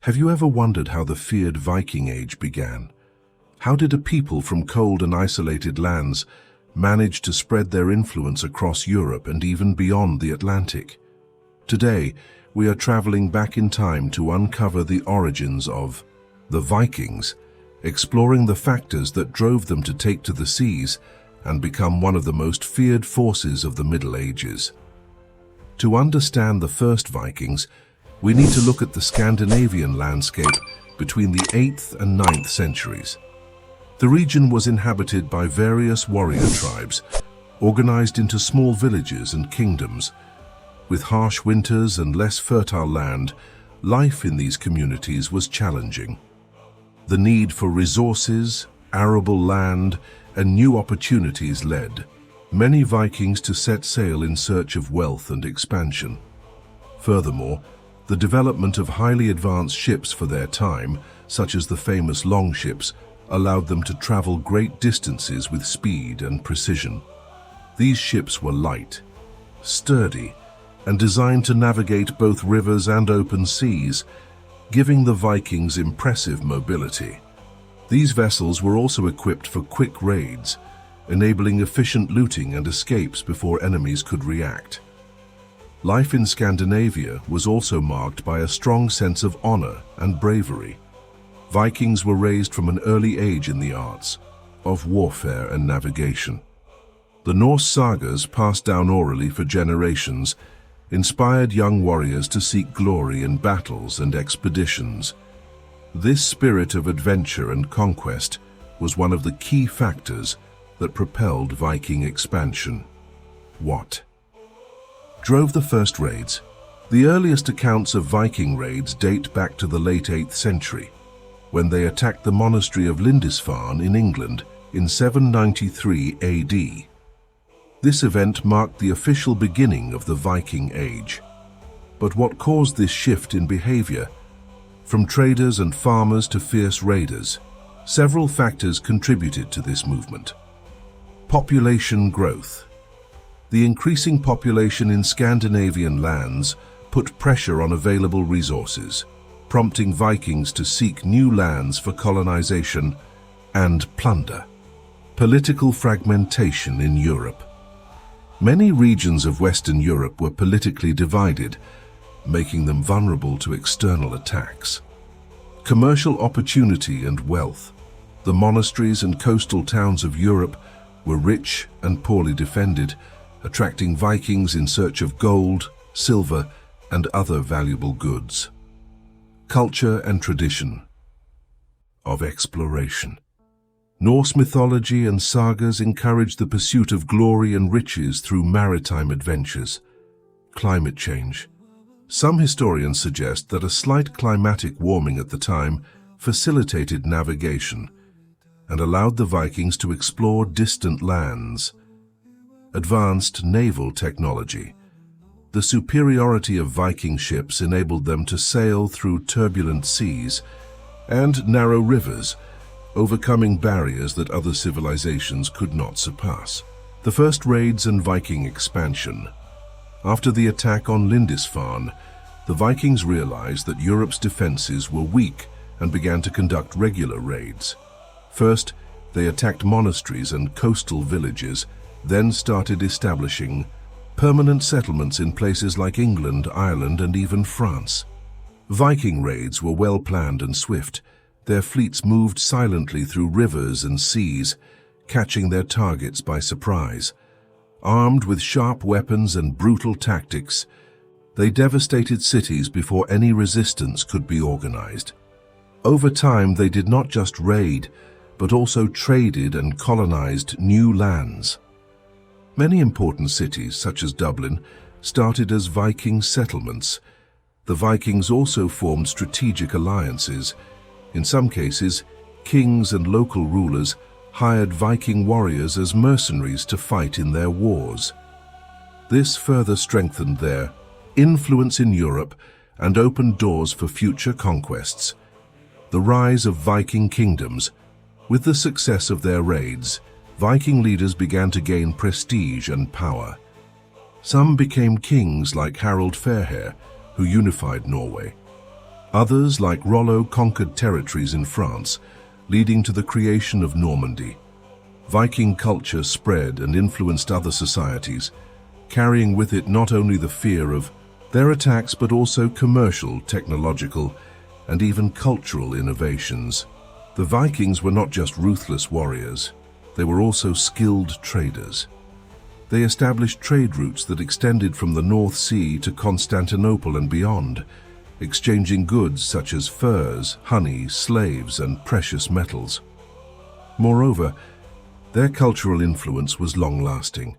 Have you ever wondered how the feared Viking Age began? How did a people from cold and isolated lands manage to spread their influence across Europe and even beyond the Atlantic? Today, we are traveling back in time to uncover the origins of the Vikings, exploring the factors that drove them to take to the seas and become one of the most feared forces of the Middle Ages. To understand the first Vikings, we need to look at the Scandinavian landscape between the 8th and 9th centuries. The region was inhabited by various warrior tribes, organized into small villages and kingdoms. With harsh winters and less fertile land, life in these communities was challenging. The need for resources, arable land, and new opportunities led many Vikings to set sail in search of wealth and expansion. Furthermore, the development of highly advanced ships for their time, such as the famous Longships, allowed them to travel great distances with speed and precision. These ships were light, sturdy, and designed to navigate both rivers and open seas, giving the Vikings impressive mobility. These vessels were also equipped for quick raids, enabling efficient looting and escapes before enemies could react. Life in Scandinavia was also marked by a strong sense of honor and bravery. Vikings were raised from an early age in the arts of warfare and navigation. The Norse sagas, passed down orally for generations, inspired young warriors to seek glory in battles and expeditions. This spirit of adventure and conquest was one of the key factors that propelled Viking expansion. What drove the first raids? The earliest accounts of Viking raids date back to the late 8th century, when they attacked the monastery of Lindisfarne in England in 793 AD. This event marked the official beginning of the Viking Age. But what caused this shift in behavior? From traders and farmers to fierce raiders, several factors contributed to this movement. Population growth. The increasing population in Scandinavian lands put pressure on available resources, prompting Vikings to seek new lands for colonization and plunder. Political fragmentation in Europe. Many regions of Western Europe were politically divided, making them vulnerable to external attacks. Commercial opportunity and wealth. The monasteries and coastal towns of Europe were rich and poorly defended, attracting Vikings in search of gold, silver, and other valuable goods. Culture and tradition of exploration. Norse mythology and sagas encouraged the pursuit of glory and riches through maritime adventures. Climate change. Some historians suggest that a slight climatic warming at the time facilitated navigation and allowed the Vikings to explore distant lands. Advanced naval technology. The superiority of Viking ships enabled them to sail through turbulent seas and narrow rivers, overcoming barriers that other civilizations could not surpass. The first raids and Viking expansion. After the attack on Lindisfarne, the Vikings realized that Europe's defenses were weak and began to conduct regular raids. First, they attacked monasteries and coastal villages, then started establishing permanent settlements in places like England, Ireland, and even France. Viking raids were well planned and swift. Their fleets moved silently through rivers and seas, catching their targets by surprise. Armed with sharp weapons and brutal tactics, they devastated cities before any resistance could be organized. Over time, they did not just raid, but also traded and colonized new lands. Many important cities, such as Dublin, started as Viking settlements. The Vikings also formed strategic alliances. In some cases, kings and local rulers hired Viking warriors as mercenaries to fight in their wars. This further strengthened their influence in Europe and opened doors for future conquests. The rise of Viking kingdoms. With the success of their raids, Viking leaders began to gain prestige and power. Some became kings like Harald Fairhair, who unified Norway. Others, like Rollo, conquered territories in France, leading to the creation of Normandy. Viking culture spread and influenced other societies, carrying with it not only the fear of their attacks but also commercial, technological, and even cultural innovations. The Vikings were not just ruthless warriors, they were also skilled traders. They established trade routes that extended from the North Sea to Constantinople and beyond, exchanging goods such as furs, honey, slaves, and precious metals. Moreover, their cultural influence was long-lasting.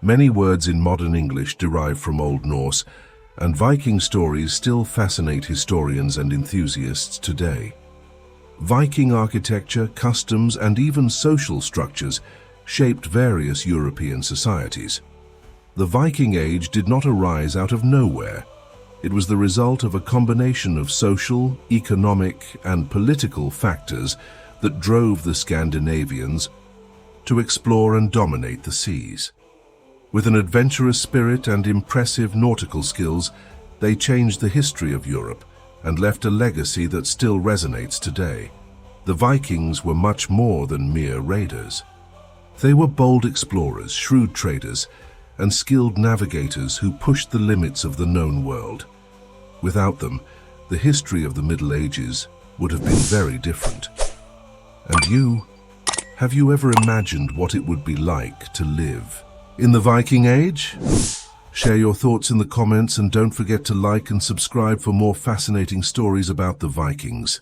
Many words in modern English derive from Old Norse, and Viking stories still fascinate historians and enthusiasts today. Viking architecture, customs, and even social structures shaped various European societies. The Viking Age did not arise out of nowhere. It was the result of a combination of social, economic, and political factors that drove the Scandinavians to explore and dominate the seas. With an adventurous spirit and impressive nautical skills, they changed the history of Europe and left a legacy that still resonates today. The Vikings were much more than mere raiders. They were bold explorers, shrewd traders, and skilled navigators who pushed the limits of the known world. Without them, the history of the Middle Ages would have been very different. And you? Have you ever imagined what it would be like to live in the Viking Age? Share your thoughts in the comments and don't forget to like and subscribe for more fascinating stories about the Vikings.